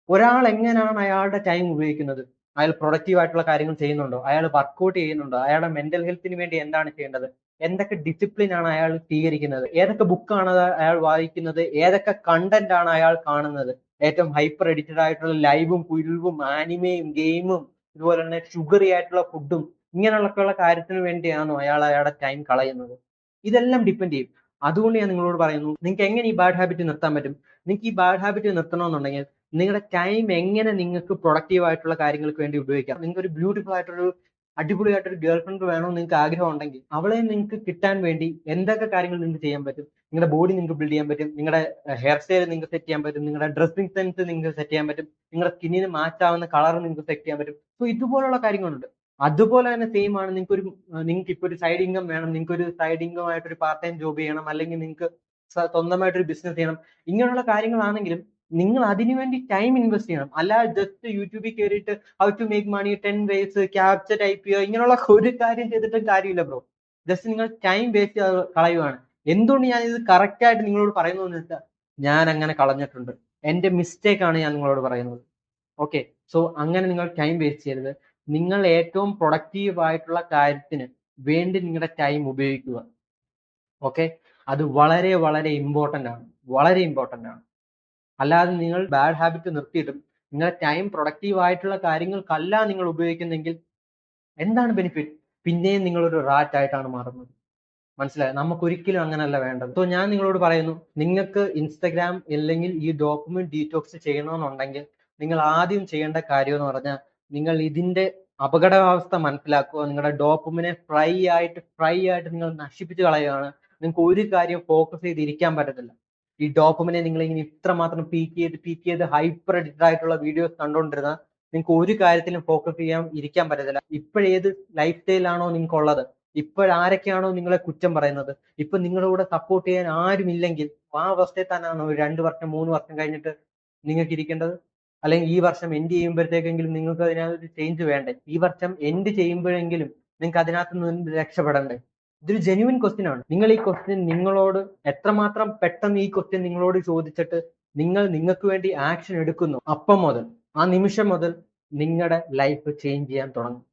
ഒരാൾ എങ്ങനെയാണ് അയാളുടെ ടൈം ഉപയോഗിക്കുന്നത്? അയാൾ പ്രൊഡക്റ്റീവ് ആയിട്ടുള്ള കാര്യങ്ങൾ ചെയ്യുന്നുണ്ടോ? അയാൾ വർക്ക്ഔട്ട് ചെയ്യുന്നുണ്ടോ? അയാളുടെ മെന്റൽ ഹെൽത്തിന് വേണ്ടി എന്താണ് ചെയ്യേണ്ടത്? എന്തൊക്കെ ഡിസിപ്ലിൻ ആണ് അയാൾ സ്വീകരിക്കുന്നത്? ഏതൊക്കെ ബുക്കാണ് അയാൾ വായിക്കുന്നത്? ഏതൊക്കെ കണ്ടന്റ് ആണ് അയാൾ കാണുന്നത്? ഏറ്റവും ഹൈപ്പർ എഡിറ്റഡ് ആയിട്ടുള്ള ലൈവും കുരുവും ആനിമയും ഗെയിമും ഇതുപോലെ തന്നെ ഷുഗറി ആയിട്ടുള്ള ഫുഡും ഇങ്ങനെയുള്ള കാര്യത്തിന് വേണ്ടിയാണോ അയാൾ അയാളുടെ ടൈം കളയുന്നത്? ഇതെല്ലാം ഡിപ്പെൻഡ് ചെയ്യും. അതുകൊണ്ട് ഞാൻ നിങ്ങളോട് പറയുന്നു, നിങ്ങൾക്ക് എങ്ങനെ ഈ ബാഡ് ഹാബിറ്റ് നിർത്താൻ പറ്റും? നിങ്ങൾക്ക് ഈ ബാഡ് ഹാബിറ്റ് നിർത്തണമെന്നുണ്ടെങ്കിൽ നിങ്ങളുടെ ടൈം എങ്ങനെ നിങ്ങൾക്ക് പ്രൊഡക്റ്റീവ് ആയിട്ടുള്ള കാര്യങ്ങൾക്ക് വേണ്ടി ഉപയോഗിക്കാം. നിങ്ങൾക്ക് ഒരു ബ്യൂട്ടിഫുൾ ആയിട്ടൊരു അടിപൊളിയായിട്ടൊരു ഗേൾ ഫ്രണ്ട് വേണമെന്ന് നിങ്ങൾക്ക് ആഗ്രഹം ഉണ്ടെങ്കിൽ അവളെ നിങ്ങൾക്ക് കിട്ടാൻ വേണ്ടി എന്തൊക്കെ കാര്യങ്ങൾ നിങ്ങൾക്ക് ചെയ്യാൻ പറ്റും? നിങ്ങളുടെ ബോഡി നിങ്ങൾക്ക് ബിൽഡ് ചെയ്യാൻ പറ്റും, നിങ്ങളുടെ ഹെയർ സ്റ്റൈൽ നിങ്ങൾക്ക് സെറ്റ് ചെയ്യാൻ പറ്റും, നിങ്ങളുടെ ഡ്രസ്സിംഗ് സെൻസ് നിങ്ങൾക്ക് സെറ്റ് ചെയ്യാൻ പറ്റും, നിങ്ങളുടെ സ്കിന്നിന് മാച്ച് ആവുന്ന കളർ നിങ്ങൾക്ക് സെറ്റ് ചെയ്യാൻ പറ്റും. സോ ഇതുപോലുള്ള കാര്യങ്ങളുണ്ട്. അതുപോലെ തന്നെ സെയിം ആണ് നിങ്ങൾക്ക് ഇപ്പൊ ഒരു സൈഡ് ഇൻകം വേണം, നിങ്ങൾക്ക് ഒരു സൈഡ് ഇൻകം ആയിട്ട് ഒരു പാർട്ട് ടൈം ജോബ് ചെയ്യണം, അല്ലെങ്കിൽ നിങ്ങൾക്ക് സ്വന്തമായിട്ടൊരു ബിസിനസ് ചെയ്യണം. ഇങ്ങനെയുള്ള കാര്യങ്ങളാണെങ്കിലും നിങ്ങൾ അതിനുവേണ്ടി ടൈം ഇൻവെസ്റ്റ് ചെയ്യണം. അല്ലാതെ ജസ്റ്റ് യൂട്യൂബിൽ കയറിയിട്ട് how to make money 10 ways capture type ചെയ്യുക, ഇങ്ങനെയുള്ള ഒരു കാര്യം ചെയ്തിട്ടും കാര്യമില്ല ബ്രോ. ജസ്റ്റ് നിങ്ങൾ ടൈം വേസ്റ്റ് കളയുവാണ്. എന്തുകൊണ്ട് ഞാൻ ഇത് കറക്റ്റ് ആയിട്ട് നിങ്ങളോട് പറയുന്നു എന്ന് വെച്ചാൽ ഞാൻ അങ്ങനെ കളഞ്ഞിട്ടുണ്ട്. എന്റെ മിസ്റ്റേക്ക് ആണ് ഞാൻ നിങ്ങളോട് പറയുന്നത്. ഓക്കെ, സോ അങ്ങനെ നിങ്ങൾ ടൈം വേസ്റ്റ് ചെയ്യരുത്. നിങ്ങൾ ഏറ്റവും പ്രൊഡക്റ്റീവ് ആയിട്ടുള്ള കാര്യത്തിന് വേണ്ടി നിങ്ങളുടെ ടൈം ഉപയോഗിക്കുക. ഓക്കെ, അത് വളരെ വളരെ ഇമ്പോർട്ടന്റ് ആണ്, വളരെ ഇമ്പോർട്ടന്റ് ആണ്. അല്ലാതെ നിങ്ങൾ ബാഡ് ഹാബിറ്റ് നിർത്തിയിട്ടും നിങ്ങളുടെ ടൈം പ്രൊഡക്റ്റീവ് ആയിട്ടുള്ള കാര്യങ്ങൾക്കല്ല നിങ്ങൾ ഉപയോഗിക്കുന്നെങ്കിൽ എന്താണ് ബെനിഫിറ്റ്? പിന്നെയും നിങ്ങളൊരു റാറ്റ് ആയിട്ടാണ് മാറുന്നത്. മനസ്സിലായോ? നമുക്ക് ഒരിക്കലും അങ്ങനല്ല വേണ്ടത്. സോ ഞാൻ നിങ്ങളോട് പറയുന്നു, നിങ്ങൾക്ക് ഇൻസ്റ്റഗ്രാം അല്ലെങ്കിൽ ഈ ഡോക്യുമെന്റ് ഡീറ്റോക്സ് ചെയ്യണമെന്നുണ്ടെങ്കിൽ നിങ്ങൾ ആദ്യം ചെയ്യേണ്ട കാര്യം എന്ന് പറഞ്ഞാൽ നിങ്ങൾ ഇതിന്റെ അപകടാവസ്ഥ മനസ്സിലാക്കുക. നിങ്ങളുടെ ഡോപ്പുമിനെ ഫ്രൈ ആയിട്ട് നിങ്ങൾ നശിപ്പിച്ച് കളയുകയാണ്. നിങ്ങൾക്ക് ഒരു കാര്യം ഫോക്കസ് ചെയ്തിരിക്കാൻ പറ്റത്തില്ല. ഈ ഡോപ്പുമിനെ നിങ്ങൾ ഇങ്ങനെ ഇത്രമാത്രം പീക്ക് ചെയ്ത് ഹൈപ്പർ എഡിറ്റഡ് ആയിട്ടുള്ള വീഡിയോസ് കണ്ടുകൊണ്ടിരുന്നാൽ നിങ്ങൾക്ക് ഒരു കാര്യത്തിലും ഫോക്കസ് ഇരിക്കാൻ പറ്റത്തില്ല. ഇപ്പോഴേത് ലൈഫ് സ്റ്റൈലാണോ നിങ്ങൾക്ക് ഉള്ളത്, ഇപ്പോഴാരൊക്കെയാണോ നിങ്ങളെ കുറ്റം പറയുന്നത്, ഇപ്പൊ നിങ്ങളുടെ കൂടെ സപ്പോർട്ട് ചെയ്യാൻ ആരുമില്ലെങ്കിൽ ആ അവസ്ഥയിൽ തന്നെയാണോ ഒരു 2 വർഷം 3 വർഷം കഴിഞ്ഞിട്ട് നിങ്ങൾക്ക് ഇരിക്കേണ്ടത്? അല്ലെങ്കിൽ ഈ വർഷം എൻഡ് ചെയ്യുമ്പോഴത്തേക്കെങ്കിലും നിങ്ങൾക്ക് അതിനകത്ത് ചേഞ്ച് വേണ്ടേ? ഈ വർഷം എൻഡ് ചെയ്യുമ്പോഴെങ്കിലും നിങ്ങൾക്ക് അതിനകത്ത് നിന്ന് രക്ഷപ്പെടണ്ടേ? ഇതൊരു ജെന്യുവൻ ക്വസ്റ്റ്യൻ ആണ്. നിങ്ങൾ ഈ ക്വസ്റ്റ്യൻ നിങ്ങളോട് എത്രമാത്രം പെട്ടെന്ന് ഈ ക്വസ്റ്റ്യൻ നിങ്ങളോട് ചോദിച്ചിട്ട് നിങ്ങൾക്ക് വേണ്ടി ആക്ഷൻ എടുക്കുന്നു, അപ്പം മുതൽ ആ നിമിഷം മുതൽ നിങ്ങളുടെ ലൈഫ് ചേഞ്ച് ചെയ്യാൻ തുടങ്ങും.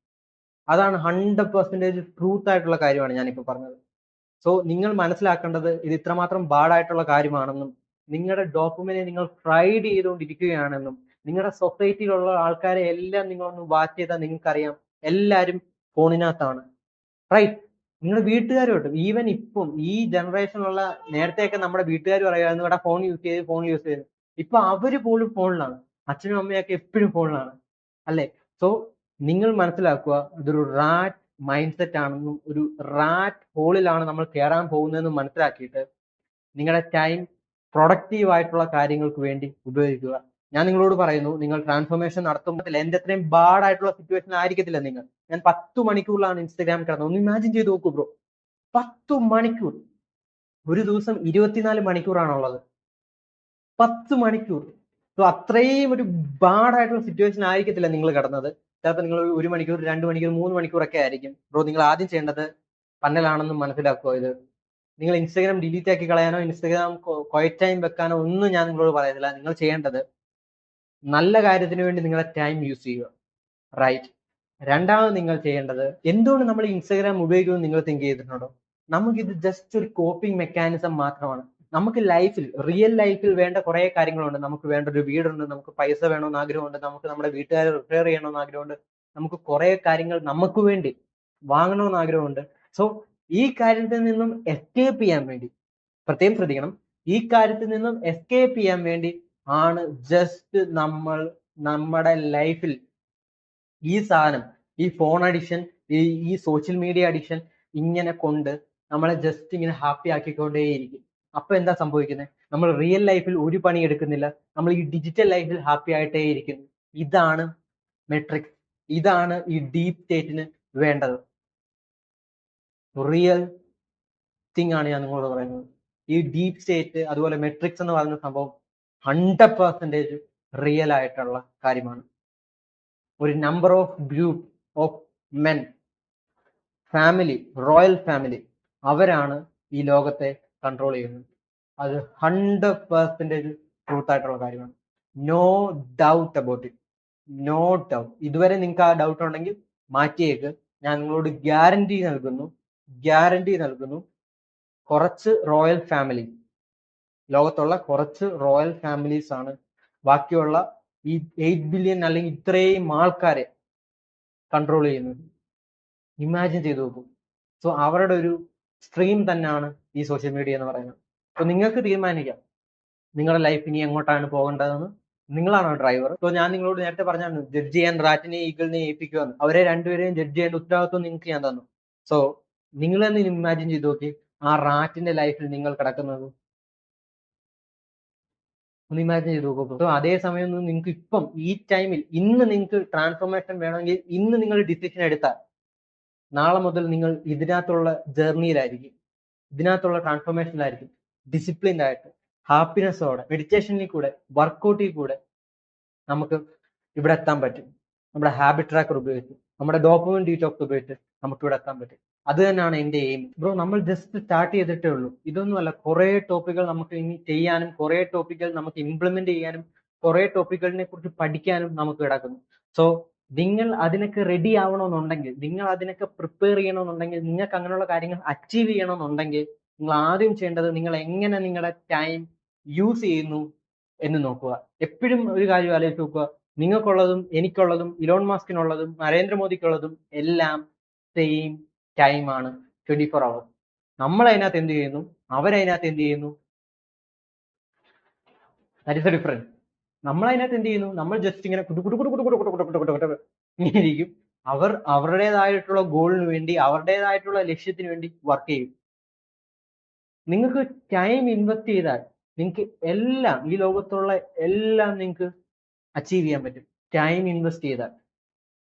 അതാണ് 100% ട്രൂത്ത് ആയിട്ടുള്ള കാര്യമാണ് ഞാനിപ്പോ പറഞ്ഞത്. സോ നിങ്ങൾ മനസ്സിലാക്കേണ്ടത് ഇത് ഇത്രമാത്രം ബാഡായിട്ടുള്ള കാര്യമാണെന്നും നിങ്ങളുടെ ഡോക്യുമെന്റിനെ നിങ്ങൾ ഫ്രൈഡ് ചെയ്തുകൊണ്ടിരിക്കുകയാണെന്നും നിങ്ങളുടെ സൊസൈറ്റിയിലുള്ള ആൾക്കാരെ എല്ലാം നിങ്ങളൊന്ന് വാച്ച് ചെയ്താൽ നിങ്ങൾക്കറിയാം എല്ലാവരും ഫോണിനകത്താണ്. റൈറ്റ്? നിങ്ങളുടെ വീട്ടുകാരോട്ട് ഈവൻ ഇപ്പം ഈ ജനറേഷനിലുള്ള നേരത്തെയൊക്കെ നമ്മുടെ വീട്ടുകാർ പറയുമായിരുന്നു ഇവിടെ ഫോൺ യൂസ് ചെയ്ത്. ഇപ്പൊ അവര് പോലും ഫോണിലാണ്. അച്ഛനും അമ്മയൊക്കെ എപ്പോഴും ഫോണിലാണ്, അല്ലെ? സോ നിങ്ങൾ മനസ്സിലാക്കുക, ഇതൊരു റാറ്റ് മൈൻഡ് സെറ്റ് ആണെന്നും ഒരു റാറ്റ് ഹോളിലാണ് നമ്മൾ കയറാൻ പോകുന്നതെന്നും മനസ്സിലാക്കിയിട്ട് നിങ്ങളുടെ ടൈം പ്രൊഡക്റ്റീവ് ആയിട്ടുള്ള കാര്യങ്ങൾക്ക് വേണ്ടി ഉപയോഗിക്കുക. ഞാൻ നിങ്ങളോട് പറയുന്നു, നിങ്ങൾ ട്രാൻസ്ഫോർമേഷൻ നടത്തുമ്പോൾ എന്റെ അത്രയും ബാഡായിട്ടുള്ള സിറ്റുവേഷൻ ആയിരിക്കത്തില്ല നിങ്ങൾ. ഞാൻ 10 മണിക്കൂറിലാണ് ഇൻസ്റ്റാഗ്രാമിൽ കിടന്നത്. ഒന്ന് ഇമാജിൻ ചെയ്ത് നോക്കൂ ബ്രോ, 10 മണിക്കൂർ. ഒരു ദിവസം 24 മണിക്കൂറാണുള്ളത്. 10 മണിക്കൂർ. സോ അത്രയും ഒരു ബാഡായിട്ടുള്ള സിറ്റുവേഷൻ ആയിരിക്കത്തില്ല നിങ്ങൾ കിടന്നത്. ചിലപ്പോൾ നിങ്ങൾ 1 മണിക്കൂർ 2 മണിക്കൂർ 3 മണിക്കൂറൊക്കെ ആയിരിക്കും. ബ്രോ, നിങ്ങൾ ആദ്യം ചെയ്യേണ്ടത് പന്നലാണെന്ന് മനസ്സിലാക്കുക. ഇത് നിങ്ങൾ ഇൻസ്റ്റാഗ്രാം ഡിലീറ്റ് ആക്കി കളയാനോ ഇൻസ്റ്റാഗ്രാം ക്വയറ്റ് ടൈം വെക്കാനോ ഒന്നും ഞാൻ നിങ്ങളോട് പറയുന്നില്ല. നിങ്ങൾ ചെയ്യേണ്ടത് നല്ല കാര്യത്തിന് വേണ്ടി നിങ്ങളുടെ ടൈം യൂസ് ചെയ്യുക. റൈറ്റ്? രണ്ടാമത് നിങ്ങൾ ചെയ്യേണ്ടത്, എന്തുകൊണ്ട് നമ്മൾ ഇൻസ്റ്റാഗ്രാം ഉപയോഗിക്കുമെന്ന് നിങ്ങൾ തിങ്ക് ചെയ്തിട്ടുണ്ടോ? നമുക്കിത് ജസ്റ്റ് ഒരു കോപ്പിംഗ് മെക്കാനിസം മാത്രമാണ്. നമുക്ക് റിയൽ ലൈഫിൽ വേണ്ട കുറെ കാര്യങ്ങളുണ്ട്. നമുക്ക് വേണ്ട ഒരു വീടുണ്ട്, നമുക്ക് പൈസ വേണമെന്ന് ആഗ്രഹമുണ്ട്, നമുക്ക് നമ്മുടെ വീട്ടുകാരെ റിപ്പയർ ചെയ്യണമെന്ന് ആഗ്രഹമുണ്ട്, നമുക്ക് കുറെ കാര്യങ്ങൾ നമുക്ക് വേണ്ടി വാങ്ങണമെന്ന് ആഗ്രഹമുണ്ട്. സോ ഈ കാര്യത്തിൽ നിന്നും എസ്കേപ്പ് ചെയ്യാൻ വേണ്ടി പ്രത്യേകം ശ്രദ്ധിക്കണം. ഈ കാര്യത്തിൽ നിന്നും എസ്കേപ്പ് ചെയ്യാൻ വേണ്ടി ആണ് ജസ്റ്റ് നമ്മൾ നമ്മുടെ ലൈഫിൽ ഈ സാധനം, ഈ ഫോൺ അഡിക്ഷൻ, ഈ സോഷ്യൽ മീഡിയ അഡിക്ഷൻ ഇങ്ങനെ കൊണ്ട് നമ്മളെ ജസ്റ്റ് ഇങ്ങനെ ഹാപ്പി ആക്കിക്കൊണ്ടേയിരിക്കും. അപ്പൊ എന്താ സംഭവിക്കുന്നത്? നമ്മൾ റിയൽ ലൈഫിൽ ഒരു പണി എടുക്കുന്നില്ല, നമ്മൾ ഈ ഡിജിറ്റൽ ലൈഫിൽ ഹാപ്പി ആയിട്ടേ ഇരിക്കുന്നു. ഇതാണ് മെട്രിക്സ്, ഇതാണ് ഈ ഡീപ് സ്റ്റേറ്റിന് വേണ്ടത്. റിയൽ തിങ് ആണ് ഞാൻ നിങ്ങളോട് പറയുന്നത്. ഈ ഡീപ് സ്റ്റേറ്റ് അതുപോലെ മെട്രിക്സ് എന്ന് പറയുന്ന സംഭവം 100% റിയൽ ആയിട്ടുള്ള കാര്യമാണ്. ഒരു number of group of men, family, royal family, അവരാണ് ഈ ലോകത്തെ കൺട്രോൾ ചെയ്യുന്നത്. അത് 100% ട്രൂത്ത് ആയിട്ടുള്ള കാര്യമാണ്. No doubt about it, no doubt. ഇതുവരെ നിങ്ങൾക്ക് ആ ഡൗട്ട് ഉണ്ടെങ്കിൽ മാറ്റിയേക്ക്. ഞാൻ നിങ്ങളോട് ഗ്യാരണ്ടി നൽകുന്നു, കുറച്ച് റോയൽ ഫാമിലി, ലോകത്തുള്ള കുറച്ച് റോയൽ ഫാമിലീസ് ആണ് ബാക്കിയുള്ള ഈ 8 ബില്യൺ അല്ലെങ്കിൽ ഇത്രയും ആൾക്കാരെ കൺട്രോൾ ചെയ്യുന്നത്. ഇമാജിൻ ചെയ്ത് നോക്കൂ. സോ അവരുടെ ഒരു സ്ട്രീം തന്നെയാണ് ഈ സോഷ്യൽ മീഡിയ എന്ന് പറയുന്നത്. സോ നിങ്ങൾക്ക് തീരുമാനിക്കാം നിങ്ങളുടെ ലൈഫ് ഇനി എങ്ങോട്ടാണ് പോകേണ്ടതെന്ന്. നിങ്ങളാണോ ഡ്രൈവർ? സോ ഞാൻ നിങ്ങളോട് നേരത്തെ പറഞ്ഞാണ് ജഡ്ജ് ചെയ്യാൻ റാറ്റിനെ ഈഗിളിനെ ഏൽപ്പിക്കുമെന്ന്. അവരെ രണ്ടുപേരെയും ജഡ്ജ് ചെയ്യേണ്ട ഉത്തരവാദിത്വം നിങ്ങൾക്ക് ഞാൻ തന്നു. സോ നിങ്ങൾ തന്നെ ഇമാജിൻ ചെയ്ത് നോക്കി ആ റാറ്റിന്റെ ലൈഫിൽ നിങ്ങൾ കിടക്കുന്നത്. ഒന്ന് ഇമാജിൻ ചെയ്ത് നോക്കൂ. സോ അതേ സമയം നിങ്ങൾക്ക് ഇപ്പം ഈ ടൈമിൽ ഇന്ന് നിങ്ങൾക്ക് ട്രാൻസ്ഫോർമേഷൻ വേണമെങ്കിൽ ഇന്ന് നിങ്ങൾ ഡിസിഷൻ എടുത്താൽ നാളെ മുതൽ നിങ്ങൾ ഇതിനകത്തുള്ള ജേർണിയിലായിരിക്കും, ഇതിനകത്തുള്ള ട്രാൻസ്ഫോർമേഷനിലായിരിക്കും. ഡിസിപ്ലിൻഡ് ആയിട്ട് ഹാപ്പിനെസ്സോടെ മെഡിറ്റേഷനിൽ കൂടെ വർക്കൗട്ടിൽ കൂടെ നമുക്ക് ഇവിടെ എത്താൻ പറ്റും. നമ്മുടെ ഹാബിറ്റ് ട്രാക്കർ ഉപയോഗിച്ച്, നമ്മുടെ ഡോപ്പമിൻ ഡീറ്റോക്സ് ഉപയോഗിച്ച് നമുക്ക് ഇവിടെ എത്താൻ പറ്റും. അത് തന്നെയാണ് എന്റെ എയിം. ബ്രോ, നമ്മൾ ജസ്റ്റ് സ്റ്റാർട്ട് ചെയ്തിട്ടേ ഉള്ളൂ. ഇതൊന്നുമല്ല, കുറെ ടോപ്പിക്കുകൾ നമുക്ക് ഇനി ചെയ്യാനും കുറെ ടോപ്പിക്കുകൾ നമുക്ക് ഇംപ്ലിമെന്റ് ചെയ്യാനും കുറെ ടോപ്പിക്കുകളിനെ കുറിച്ച് പഠിക്കാനും നമുക്ക് കിടക്കുന്നു. സോ നിങ്ങൾ അതിനൊക്കെ റെഡി ആവണമെന്നുണ്ടെങ്കിൽ, നിങ്ങൾ അതിനൊക്കെ പ്രിപ്പയർ ചെയ്യണമെന്നുണ്ടെങ്കിൽ, നിങ്ങൾക്ക് അങ്ങനെയുള്ള കാര്യങ്ങൾ അച്ചീവ് ചെയ്യണമെന്നുണ്ടെങ്കിൽ നിങ്ങൾ ആദ്യം ചെയ്യേണ്ടത് നിങ്ങൾ എങ്ങനെ നിങ്ങളുടെ ടൈം യൂസ് ചെയ്യുന്നു എന്ന് നോക്കുക. എപ്പോഴും ഒരു കാര്യം ആലോചിച്ച് നോക്കുക, നിങ്ങൾക്കുള്ളതും എനിക്കുള്ളതും ഇലോൺ മാസ്കിനുള്ളതും നരേന്ദ്രമോദിക്കുള്ളതും എല്ലാം സെയിം ടൈമാണ്, 24 hours. നമ്മൾ അതിനകത്ത് എന്ത് ചെയ്യുന്നു, അവരതിനകത്ത് എന്ത് ചെയ്യുന്നു, ദാറ്റ് ഇസ് എ ഡിഫറൻസ്. നമ്മൾ അതിനകത്ത് എന്ത് ചെയ്യുന്നു, നമ്മൾ ജസ്റ്റ് ഇങ്ങനെ ഇങ്ങനെ ഇരിക്കും. അവർ അവരുടേതായിട്ടുള്ള ഗോളിന് വേണ്ടി, അവരുടേതായിട്ടുള്ള ലക്ഷ്യത്തിന് വേണ്ടി വർക്ക് ചെയ്യും. നിങ്ങൾക്ക് ടൈം ഇൻവെസ്റ്റ് ചെയ്താൽ നിങ്ങൾക്ക് എല്ലാം, ഈ ലോകത്തുള്ള എല്ലാം നിങ്ങൾക്ക് അച്ചീവ് ചെയ്യാൻ പറ്റും. ടൈം ഇൻവെസ്റ്റ് ചെയ്താൽ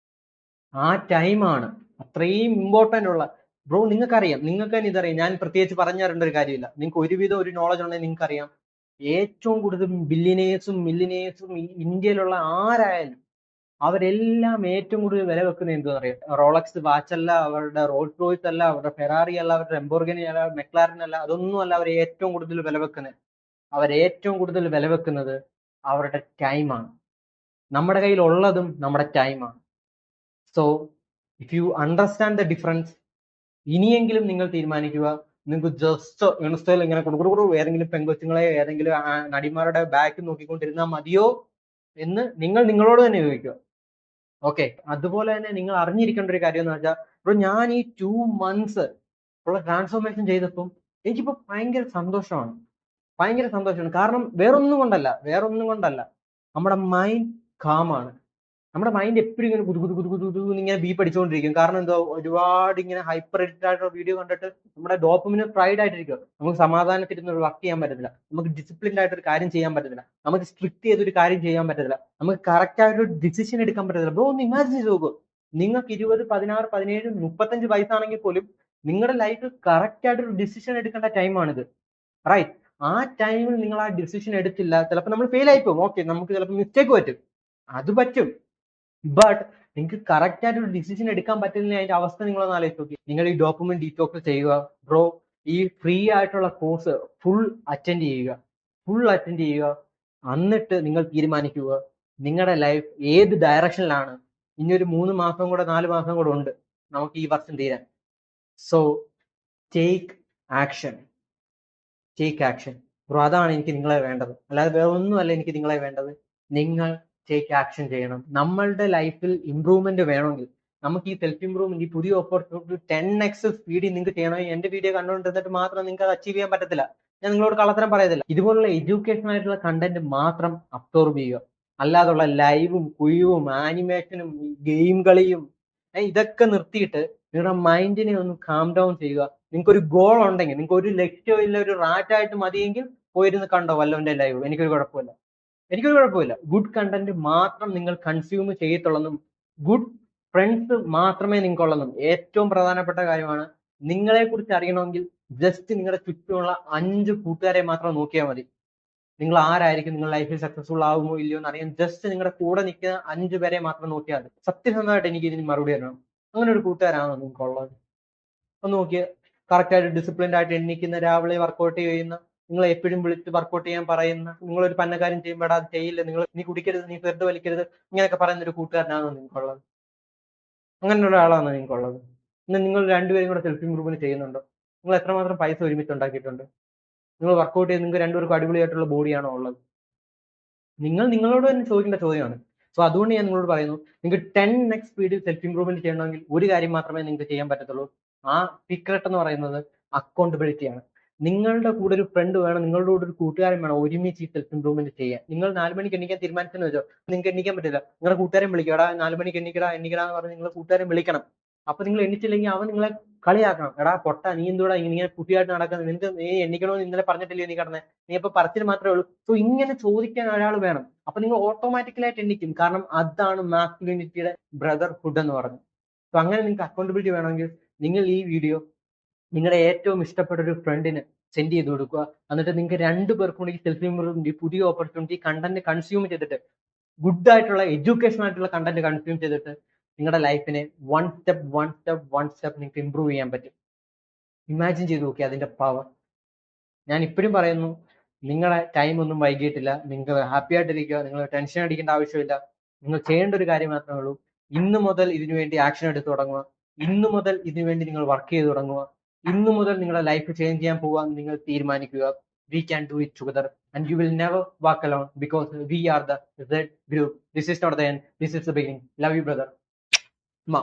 ആ ടൈമാണ് അത്രയും ഇമ്പോർട്ടന്റ് ഉള്ള. ബ്രോ, നിങ്ങൾക്കറിയാം, നിങ്ങൾക്ക് തന്നെ ഇതറിയാം, ഞാൻ പ്രത്യേകിച്ച് പറഞ്ഞു തരേണ്ട ഒരു കാര്യമില്ല. നിങ്ങൾക്ക് ഒരുവിധം ഒരു നോളജ് ഉണ്ടെങ്കിൽ നിങ്ങൾക്കറിയാം, ഏറ്റവും കൂടുതൽ ബില്യനേഴ്സും മില്യനേഴ്സും ഇന്ത്യയിലുള്ള ആരായാലും അവരെല്ലാം ഏറ്റവും കൂടുതൽ വില വെക്കുന്നത് എന്താ പറയാ, റോളക്സ് വാച്ച് അല്ല, അവരുടെ റോൾസ് റോയ്സ് അല്ല, അവരുടെ ഫെറാറി അല്ല, അവരുടെ ലെംബോർഗിനി അല്ല, മെക്ലാരൻ അല്ല, അതൊന്നും അല്ല അവർ ഏറ്റവും കൂടുതൽ വില വെക്കുന്നത്. അവർ ഏറ്റവും കൂടുതൽ വില വെക്കുന്നത് അവരുടെ ടൈമാണ്. നമ്മുടെ കയ്യിൽ ഉള്ളതും നമ്മുടെ ടൈമാണ്. So if you understand the difference, ഇനിയെങ്കിലും നിങ്ങൾ തീരുമാനിക്കുക, നിങ്ങൾക്ക് ജസ്റ്റ് ഇൻസ്റ്റയിൽ ഇങ്ങനെ കൊടുക്കൂ ഏതെങ്കിലും പെങ്കൊച്ചുങ്ങളെ ഏതെങ്കിലും നടിമാരുടെ ബാക്ക് നോക്കിക്കൊണ്ടിരുന്നാൽ മതിയോ എന്ന് നിങ്ങൾ നിങ്ങളോട് തന്നെ ചോദിക്കുക. ഓക്കെ, അതുപോലെ തന്നെ നിങ്ങൾ അറിഞ്ഞിരിക്കേണ്ട ഒരു കാര്യം എന്ന് വെച്ചാൽ, ഇപ്പോൾ ഞാൻ ഈ 2 months ഉള്ള ട്രാൻസ്ഫോർമേഷൻ ചെയ്തപ്പോൾ എനിക്കിപ്പോ ഭയങ്കര സന്തോഷമാണ്. കാരണം വേറൊന്നും കൊണ്ടല്ല, നമ്മുടെ മൈൻഡ് കാമാണ്. നമ്മുടെ മൈൻഡ് എപ്പോഴും ഇങ്ങനെ കുതു ഇങ്ങനെ ബീപ്പ് അടിച്ചുകൊണ്ടിരിക്കും. കാരണം എന്തോ, ഒരുപാട് ഇങ്ങനെ ഹൈപ്പർ എഡിറ്റഡ് ആയിട്ടുള്ള വീഡിയോ കണ്ടിട്ട് നമ്മുടെ ഡോപ്പമിന് പ്രൈഡ് ആയിട്ടിരിക്കും. നമുക്ക് സമാധാനത്തിരുന്ന് വർക്ക് ചെയ്യാൻ പറ്റത്തില്ല, നമുക്ക് ഡിസിപ്ലിൻഡ് ആയിട്ട് ഒരു കാര്യം ചെയ്യാൻ പറ്റത്തില്ല, നമുക്ക് സ്ട്രിക്റ്റ് ചെയ്തൊരു കാര്യം ചെയ്യാൻ പറ്റത്തില്ല, നമുക്ക് കറക്റ്റ് ആയിട്ട് ഒരു ഡിസിഷൻ എടുക്കാൻ പറ്റത്തില്ല. ബ്രോ, ഒന്ന് ഇമാജിൻ ചെയ്ത് നോക്കൂ, നിങ്ങൾക്ക് 20, 16, 17, 35 വയസ്സാണെങ്കിൽ പോലും നിങ്ങളുടെ ലൈഫിൽ കറക്റ്റ് ആയിട്ട് ഒരു ഡിസിഷൻ എടുക്കേണ്ട ടൈമാണിത്, റൈറ്റ്? ആ ടൈമിൽ നിങ്ങൾ ആ ഡിസിഷൻ എടുത്തില്ല, ചിലപ്പോൾ നമ്മൾ ഫെയിൽ ആയി പോകും. ഓക്കെ, നമുക്ക് ചിലപ്പോൾ മിസ്റ്റേക്ക് പറ്റും, അത് പറ്റും. ബട്ട് നിങ്ങൾക്ക് കറക്റ്റ് ആയിട്ട് ഒരു ഡിസിഷൻ എടുക്കാൻ പറ്റുന്ന അതിന്റെ അവസ്ഥ നിങ്ങളൊന്ന് ആലോചിച്ച് നോക്കി. നിങ്ങൾ ഈ ഡോക്യുമെന്റ് ഡീറ്റോക്സ് ചെയ്യുക ബ്രോ, ഈ ഫ്രീ ആയിട്ടുള്ള കോഴ്സ് ഫുൾ അറ്റൻഡ് ചെയ്യുക. എന്നിട്ട് നിങ്ങൾ തീരുമാനിക്കുക നിങ്ങളുടെ ലൈഫ് ഏത് ഡയറക്ഷനിലാണ്. ഇനി ഒരു 3 മാസം കൂടെ 4 മാസം കൂടെ ഉണ്ട് നമുക്ക് ഈ വർഷം തീരാൻ. സോ ടേക്ക് ആക്ഷൻ ബ്രോ, അതാണ് എനിക്ക് നിങ്ങളെ വേണ്ടത്, അല്ലാതെ വേറെ ഒന്നുമല്ല എനിക്ക് നിങ്ങളെ വേണ്ടത്. നിങ്ങൾ ടേക്ക് ആക്ഷൻ ചെയ്യണം. നമ്മളുടെ ലൈഫിൽ ഇംപ്രൂവ്മെന്റ് വേണമെങ്കിൽ, നമുക്ക് ഈ സെൽഫ് ഇംപ്രൂവ്മെന്റ്, ഈ പുതിയ ഓപ്പർച്യൂണിറ്റി 10x സ്പീഡിൽ നിങ്ങൾക്ക് ചെയ്യണമെങ്കിൽ എന്റെ വീഡിയോ കണ്ടുകൊണ്ടിരുന്നിട്ട് മാത്രം നിങ്ങൾക്ക് അത് അച്ചീവ് ചെയ്യാൻ പറ്റത്തില്ല. ഞാൻ നിങ്ങളോട് കള്ളത്തരം പറയത്തില്ല. ഇതുപോലുള്ള എഡ്യൂക്കേഷൻ ആയിട്ടുള്ള കണ്ടന്റ് മാത്രം അബ്സോർബ് ചെയ്യുക. അല്ലാതുള്ള ലൈവും കുഴിവും ആനിമേഷനും ഗെയിം കളിയും ഇതൊക്കെ നിർത്തിയിട്ട് നിങ്ങളുടെ മൈൻഡിനെ ഒന്ന് കാം ഡൗൺ ചെയ്യുക. നിങ്ങൾക്ക് ഒരു ഗോൾ ഉണ്ടെങ്കിൽ, നിങ്ങൾക്ക് ഒരു ലക്ഷ്യമില്ല, ഒരു റാറ്റായിട്ട് മതിയെങ്കിൽ പോയിരുന്ന് കണ്ടോ വല്ലവന്റെ ലൈവ്, എനിക്കൊരു കുഴപ്പമില്ല. ഗുഡ് കണ്ടന്റ് മാത്രം നിങ്ങൾ കൺസ്യൂം ചെയ്യത്തുള്ളെന്നും ഗുഡ് ഫ്രണ്ട്സ് മാത്രമേ നിങ്ങൾക്കുള്ളെന്നും ഏറ്റവും പ്രധാനപ്പെട്ട കാര്യമാണ്. നിങ്ങളെ കുറിച്ച് അറിയണമെങ്കിൽ ജസ്റ്റ് നിങ്ങളുടെ ചുറ്റുമുള്ള 5 കൂട്ടുകാരെ മാത്രം നോക്കിയാൽ മതി. നിങ്ങൾ ആരായിരിക്കും, നിങ്ങൾ ലൈഫിൽ സക്സസ്ഫുൾ ആകുമോ ഇല്ലയോ എന്ന് അറിയാൻ ജസ്റ്റ് നിങ്ങളുടെ കൂടെ നിൽക്കുന്ന 5 പേരെ മാത്രം നോക്കിയാൽ മതി. സത്യസന്ധമായിട്ട് എനിക്ക് ഇതിന് മറുപടി തരണം. അങ്ങനെ ഒരു കൂട്ടുകാരാണോ നിങ്ങൾക്കുള്ളത്? ഒന്ന് നോക്കിയാൽ കറക്റ്റ് ആയിട്ട് ഡിസിപ്ലിൻഡ് ആയിട്ട് എണ്ണിക്കുന്ന, രാവിലെ വർക്കൗട്ട് ചെയ്യുന്ന, നിങ്ങൾ എപ്പോഴും വിളിച്ച് വർക്കൗട്ട് ചെയ്യാൻ പറയുന്ന, നിങ്ങളൊരു പന്നക്കാര്യം ചെയ്യുമ്പോൾ അത് ചെയ്യില്ല, നിങ്ങൾ നീ കുടിക്കരുത്, നീ വെറുതെ വലിക്കരുത്, ഇങ്ങനെയൊക്കെ പറയുന്ന ഒരു കൂട്ടുകാരനാണോ നിങ്ങൾക്കുള്ളത്? അങ്ങനെ ഒരാളാണോ നിങ്ങൾക്കുള്ളത്? ഇന്ന് നിങ്ങൾ രണ്ടുപേരും കൂടെ സെൽഫ് ഇംപ്രൂവ്മെന്റ് ചെയ്യുന്നുണ്ടോ? നിങ്ങൾ എത്രമാത്രം പൈസ ഒരുമിച്ച് ഉണ്ടാക്കിയിട്ടുണ്ട്? നിങ്ങൾ വർക്കൗട്ട് ചെയ്ത് നിങ്ങൾക്ക് രണ്ടുപേർക്കും അടിപൊളിയായിട്ടുള്ള ബോഡിയാണോ ഉള്ളത്? നിങ്ങൾ നിങ്ങളോട് തന്നെ ചോദിക്കേണ്ട ചോദ്യമാണ്. സോ അതുകൊണ്ട് ഞാൻ നിങ്ങളോട് പറയുന്നു, നിങ്ങൾക്ക് 10x സ്പീഡിൽ സെൽഫ് ഇംപ്രൂവ്മെന്റ് ചെയ്യണമെങ്കിൽ ഒരു കാര്യം മാത്രമേ നിങ്ങൾക്ക് ചെയ്യാൻ പറ്റത്തുള്ളൂ. ആ സീക്രട്ട് എന്ന് പറയുന്നത് അക്കൗണ്ടബിലിറ്റിയാണ്. നിങ്ങളുടെ കൂടെ ഒരു ഫ്രണ്ട് വേണം, നിങ്ങളുടെ കൂടെ ഒരു കൂട്ടുകാരൻ വേണം, ഒരുമിച്ച് ഈ സെൽഫ് ഇംപ്രൂവ്മെന്റ് ചെയ്യാൻ. നിങ്ങൾ 4 മണിക്ക് എണീക്കാൻ തീരുമാനിച്ചെന്ന് വെച്ചോ, നിങ്ങൾക്ക് എണീക്കാൻ പറ്റില്ല, നിങ്ങളുടെ കൂട്ടുകാരൻ വിളിക്കും, എടാ 4 മണിക്ക് എണീക്കടാ എണീക്കടാ എന്ന് പറഞ്ഞ് നിങ്ങളുടെ കൂട്ടുകാരൻ വിളിക്കണം. അപ്പൊ നിങ്ങൾ എണീച്ചില്ലെങ്കിൽ അവൻ നിങ്ങളെ കളിയാക്കണം, എടാ പൊട്ട നീ എന്തുകൂടാ ഇങ്ങനെ കുട്ടിയായിട്ട് നടക്കുന്നത്, നിനക്ക് നീ എണീക്കണമെന്ന് ഇന്നലെ പറഞ്ഞിട്ടില്ലയോ നീ കിടന്നെ, നീ ഇപ്പൊ പറച്ചിൽ മാത്രമേ ഉള്ളൂ. സോ ഇങ്ങനെ ചോദിക്കാൻ ഒരാൾ വേണം. അപ്പൊ നിങ്ങൾ ഓട്ടോമാറ്റിക്കലായിട്ട് എണീക്കും. കാരണം അതാണ് മാസ്കുലിനിറ്റിയുടെ ബ്രദർഹുഡ് എന്ന് പറയുന്നത്. സോ അങ്ങനെ നിങ്ങൾക്ക് അക്കൗണ്ടബിലിറ്റി വേണമെങ്കിൽ നിങ്ങൾ ഈ വീഡിയോ നിങ്ങളുടെ ഏറ്റവും ഇഷ്ടപ്പെട്ട ഒരു ഫ്രണ്ടിന് സെൻഡ് ചെയ്ത് കൊടുക്കുക. എന്നിട്ട് നിങ്ങൾക്ക് 2 പേർക്കും കൂടി സെൽഫ് ഇംപ്രൂവ്മെന്റ് പുതിയ ഓപ്പർച്യൂണിറ്റി കണ്ടന്റ് കൺസ്യൂം ചെയ്തിട്ട്, ഗുഡ് ആയിട്ടുള്ള എഡ്യൂക്കേഷൻ ആയിട്ടുള്ള കണ്ടന്റ് കൺസ്യൂം ചെയ്തിട്ട് നിങ്ങളുടെ ലൈഫിനെ വൺ സ്റ്റെപ്പ് നിങ്ങൾക്ക് ഇമ്പ്രൂവ് ചെയ്യാൻ പറ്റും. ഇമാജിൻ ചെയ്ത് നോക്കി അതിന്റെ പവർ. ഞാൻ ഇപ്പോഴും പറയുന്നു, നിങ്ങളെ ടൈം ഒന്നും വൈകിട്ടില്ല, നിങ്ങൾ ഹാപ്പി ആയിട്ടിരിക്കുക, നിങ്ങൾ ടെൻഷൻ അടിക്കേണ്ട ആവശ്യമില്ല. നിങ്ങൾ ചെയ്യേണ്ട ഒരു കാര്യം മാത്രമേ ഉള്ളൂ, ഇന്ന് മുതൽ ഇതിനു വേണ്ടി ആക്ഷൻ എടുത്ത് തുടങ്ങുക, ഇന്ന് മുതൽ ഇതിനു വേണ്ടി നിങ്ങൾ വർക്ക് ചെയ്ത് തുടങ്ങുക, ഇന്ന് മുതൽ നിങ്ങളുടെ ലൈഫ് ചേഞ്ച് ചെയ്യാൻ പോകാൻ നിങ്ങൾ തീരുമാനിക്കുക. We can do it together and you will never walk alone because we are the Z group. This is not the end, this is the beginning. Love you brother. Ma.